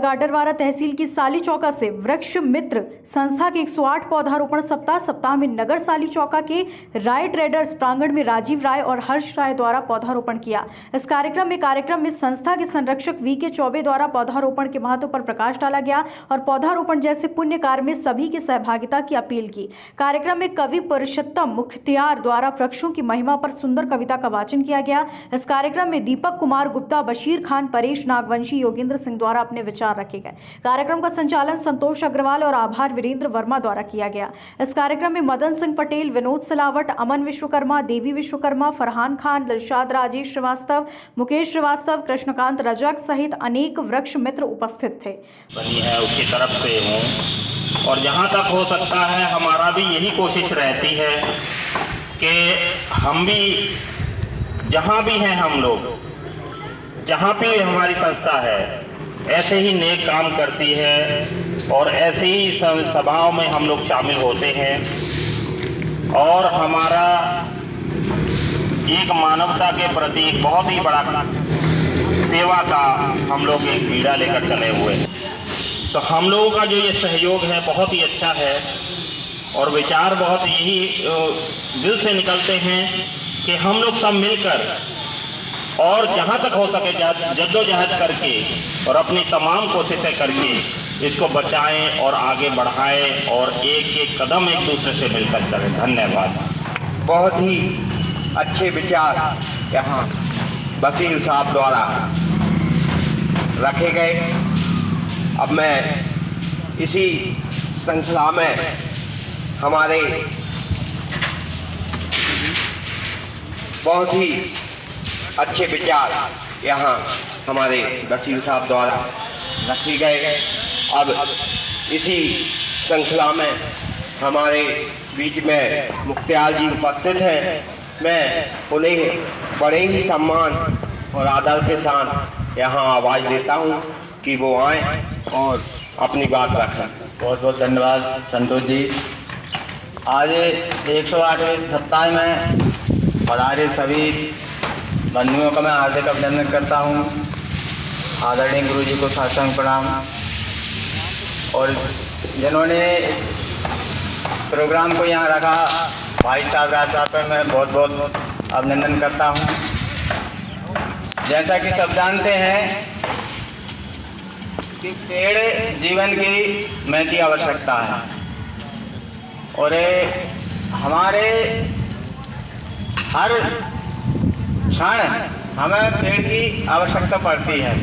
गाडरवारा तहसील की साली चौका से वृक्ष मित्र संस्था के 108 पौधारोपण सप्ताह में नगर साली चौका के राय ट्रेडर्स प्रांगण में राजीव राय और हर्ष राय द्वारा पौधारोपण किया। इस कार्यक्रम में संस्था के संरक्षक वी.के. चौबे द्वारा पौधारोपण के महत्व पर प्रकाश डाला गया और पौधारोपण जैसे पुण्य कार्य में सभी की सहभागिता की अपील की। कार्यक्रम में कवि पुरुषोत्तम मुख्तियार द्वारा वृक्षों की महिमा पर सुंदर कविता का वाचन किया गया। इस कार्यक्रम में दीपक कुमार गुप्ता, बशीर खान, परेश नागवंशी, योगेंद्र सिंह द्वारा अपने विचार रखे गए। कार्यक्रम का संचालन संतोष अग्रवाल और आभार वीरेंद्र वर्मा द्वारा किया गया। इस कार्यक्रम में मदन सिंह पटेल, विनोद सिलावट, अमन विश्वकर्मा, देवी विश्वकर्मा, फरहान खान, दिलशाद राजेश श्रीवास्तव, मुकेश श्रीवास्तव, कृष्णकांत रजक सहित अनेक वृक्ष मित्र उपस्थित थे। बनी है उसकी तरफ से हूँ और जहाँ तक हो सकता है हमारा भी यही कोशिश रहती है कि हम भी जहाँ भी हैं, हम लोग जहाँ भी हमारी संस्था है ऐसे ही नेक काम करती है और ऐसे ही सभाओं में हम लोग शामिल होते हैं और हमारा एक मानवता के प्रति एक बहुत ही बड़ा सेवा का हम लोग एक बीड़ा लेकर चले हुए हैं। तो हम लोगों का जो ये सहयोग है बहुत ही अच्छा है और विचार बहुत यही दिल से निकलते हैं कि हम लोग सब मिलकर और जहाँ तक हो सके जद्दोजहद करके और अपनी तमाम कोशिशें करके इसको बचाएं और आगे बढ़ाएं और एक एक कदम एक दूसरे से मिलकर चलें। धन्यवाद। बहुत ही अच्छे विचार यहाँ बशीर साहब द्वारा रखे गए। अब मैं इसी श्रृंखला में हमारे बहुत ही अच्छे विचार यहाँ हमारे बशीर साहब द्वारा रखे गए। अब इसी श्रृंखला में हमारे बीच में मुख्तियार जी उपस्थित हैं। मैं उन्हें बड़े ही सम्मान और आदर के साथ यहाँ आवाज़ देता हूँ कि वो आएँ और अपनी बात रखें। बहुत बहुत धन्यवाद संतोष जी। आज 108वें सप्ताह में पधारे सभी बंधुओं का मैं हार्दिक अभिनंदन करता हूँ। आदरणीय गुरु जी को साष्टांग प्रणाम और जिन्होंने प्रोग्राम को यहाँ रखा भाई साहब राज साहब पर मैं बहुत बहुत अभिनंदन करता हूँ। जैसा कि सब जानते हैं कि पेड़ जीवन की महती आवश्यकता है और हमारे हर क्षण हमें पेड़ की आवश्यकता पड़ती है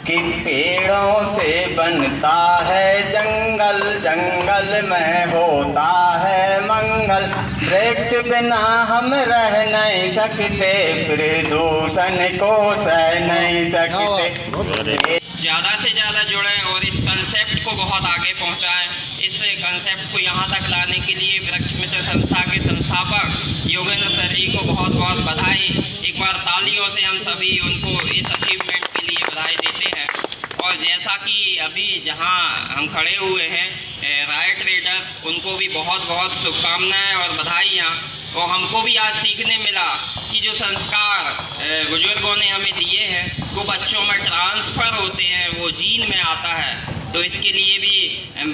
कि पेड़ों से बनता है जंगल, जंगल में होता है मंगल। वृक्ष बिना हम रह नहीं सकते, प्रदूषण को सह नहीं सकते। ज़्यादा से ज़्यादा जुड़ें और इस कंसेप्ट को बहुत आगे पहुंचाएं। इस कंसेप्ट को यहाँ तक लाने के लिए वृक्ष मित्र संस्था के संस्थापक योगेंद्र सर जी को बहुत बहुत बधाई। एक बार तालियों से हम सभी उनको इस अचीवमेंट के लिए बधाई देते हैं। और जैसा कि अभी जहाँ हम खड़े हुए हैं राय ट्रेडर्स, उनको भी बहुत बहुत शुभकामनाएँ और बधाइयाँ। और हमको भी आज सीखने मिला कि जो संस्कार बुजुर्गों ने हमें दिए हैं वो बच्चों में ट्रांसफ़र होते हैं, वो जीन में आता है। तो इसके लिए भी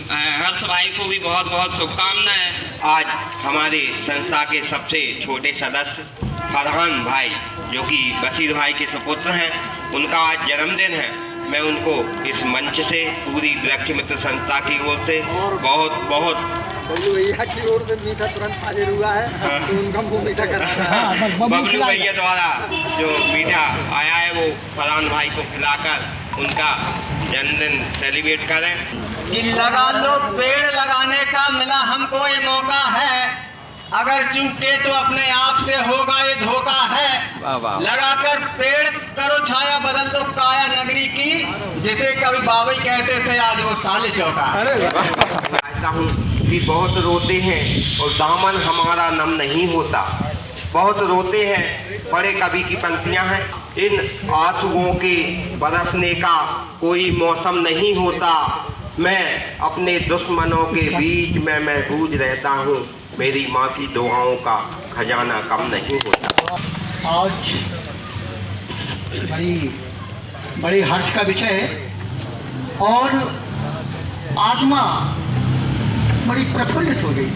हर्ष भाई को भी बहुत बहुत शुभकामनाएँ। आज हमारे संस्था के सबसे छोटे सदस्य फरहान भाई जो कि बशीर भाई के सुपुत्र हैं, उनका आज जन्मदिन है। मैं उनको इस मंच से पूरी वृक्ष मित्र संस्था की ओर से बहुत बहुत भैया की ओर से मीठा तुरंत हाजिर हुआ है। तो उनका मुँह मीठा कर रहा है। बबलू भैया द्वारा जो मीठा आया है वो फरहान भाई को खिलाकर उनका जन्मदिन सेलिब्रेट करें। कि लगा लो पेड़ लगाने का मिला हमको ये मौका है, अगर चूके तो अपने आप से होगा ये धोखा है। लगाकर पेड़ करो छाया, बदल दो काया नगरी की, जिसे कभी बाबा कहते थे आज वो साली चौका। चाहता हूँ कि बहुत रोते हैं और दामन हमारा नम नहीं होता। बहुत रोते हैं, बड़े कवि की पंक्तियाँ हैं। इन आंसुओं के बरसने का कोई मौसम नहीं होता। मैं अपने दुश्मनों के बीच में महफूज रहता हूँ। मेरी माँ की दुआओं का खजाना कम नहीं होता। आज बड़ी हर्ष का विषय है और आत्मा बड़ी प्रफुल्लित हो गई,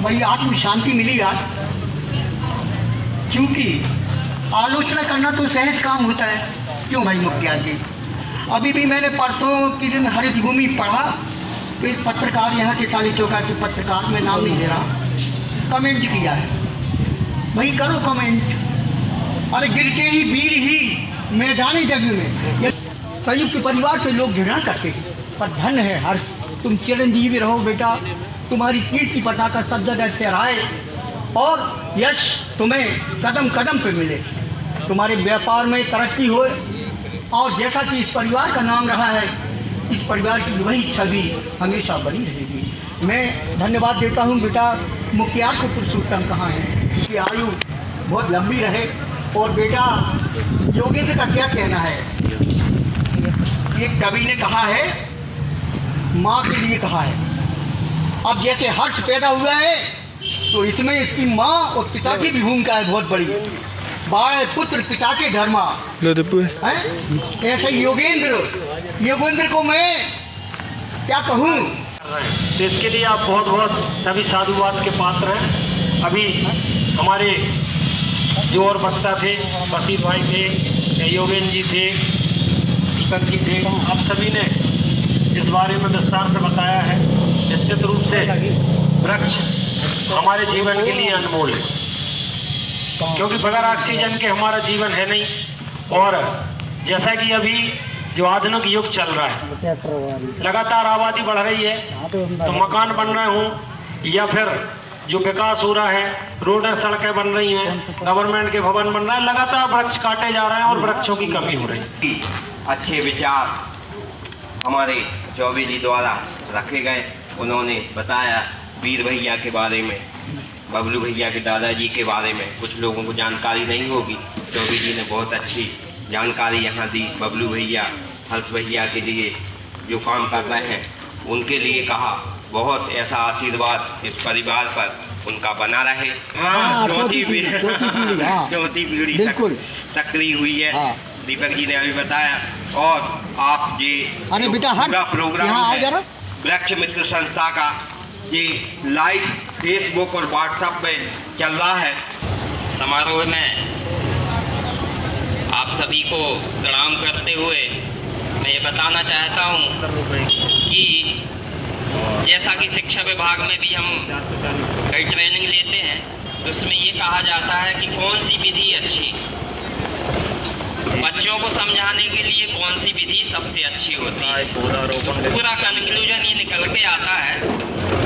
बड़ी आत्म शांति मिली आज। क्योंकि आलोचना करना तो सहज काम होता है, क्यों भाई मुखिया जी। अभी भी मैंने परसों के दिन हरित भूमि पढ़ा, तो एक पत्रकार यहाँ के साली चौका के पत्रकार, में नाम नहीं ले रहा, कमेंट किया है। भाई करो कमेंट। अरे गिर के ही वीर ही मैदानी जंग में। संयुक्त परिवार से लोग घृणा करते हैं, पर धन है हर्ष, तुम चिरंजीवी रहो बेटा, तुम्हारी कीर्ति पताका सब जगह फहराए और यश तुम्हें कदम कदम पे मिले, तुम्हारे व्यापार में तरक्की हो। और जैसा कि इस परिवार का नाम रहा है, इस परिवार की वही छवि हमेशा बनी रहेगी। मैं धन्यवाद देता हूँ बेटा मुखिया को, पुरुषोत्तम कहाँ है, कि आयु बहुत लंबी रहे। और बेटा योगेंद्र का क्या कहना है, एक कवि ने कहा है, माँ के लिए कहा है। अब जैसे हर्ष पैदा हुआ है तो इसमें इसकी माँ और पिता की भी भूमिका है बहुत बड़ी। बाढ़ पुत्र पिता के धर्मा है, ऐसे योगेंद्र को मैं क्या कहूँ। तो इसके लिए आप बहुत बहुत सभी साधुवाद के पात्र हैं। अभी हमारे जो और वक्ता थे, बशीर भाई थे, योगेंद्र जी थे, दीपक जी थे, आप सभी ने इस बारे में विस्तार से बताया है। निश्चित रूप से वृक्ष हमारे जीवन के लिए अनमोल है, क्योंकि बगैर ऑक्सीजन के हमारा जीवन है नहीं। और जैसा कि अभी जो आधुनिक युग चल रहा है, लगातार आबादी बढ़ रही है, तो मकान बन रहे हों या फिर जो विकास हो रहा है, रोडें सड़कें बन रही हैं, गवर्नमेंट के भवन बन रहे हैं, लगातार वृक्ष काटे जा रहे हैं और वृक्षों की कमी हो रही है। अच्छे विचार हमारे चौबे जी द्वारा रखे गए। उन्होंने बताया वीर भैया के बारे में, बबलू भैया के दादाजी के बारे में। कुछ लोगों को जानकारी नहीं होगी, चौबे जी ने बहुत अच्छी जानकारी यहाँ दी। बबलू भैया हर्ष भैया के लिए जो काम कर रहे हैं, उनके लिए कहा बहुत ऐसा आशीर्वाद इस परिवार पर उनका बना रहे। हाँ, चौथी पीढ़ी सक्रिय हुई है, दीपक जी ने अभी बताया। और आप ये पूरा प्रोग्राम है वृक्ष मित्र संस्था का, ये लाइव फेसबुक और व्हाट्सएप पे चल रहा है। समारोह में आप सभी को प्रणाम करते हुए मैं ये बताना चाहता हूँ कि जैसा कि शिक्षा विभाग में भी हम कई ट्रेनिंग लेते हैं, तो उसमें ये कहा जाता है कि कौन सी विधि अच्छी, बच्चों को समझाने के लिए कौन सी विधि सबसे अच्छी होती है। पूरा कंक्लूजन ये निकल के आता है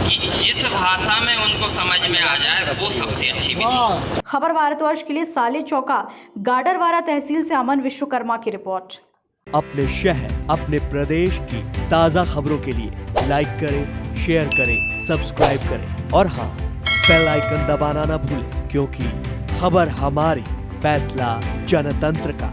कि जिस भाषा में उनको समझ में आ जाए वो सबसे अच्छी विधि। खबर भारतवर्ष के लिए साले चौका गाडरवारा तहसील से अमन विश्वकर्मा की रिपोर्ट। अपने शहर, अपने प्रदेश की ताज़ा खबरों के लिए लाइक करें, शेयर करें, सब्सक्राइब करें और हाँ, बेल आइकन दबाना ना भूलें, क्योंकि खबर हमारी, फैसला जनतंत्र का।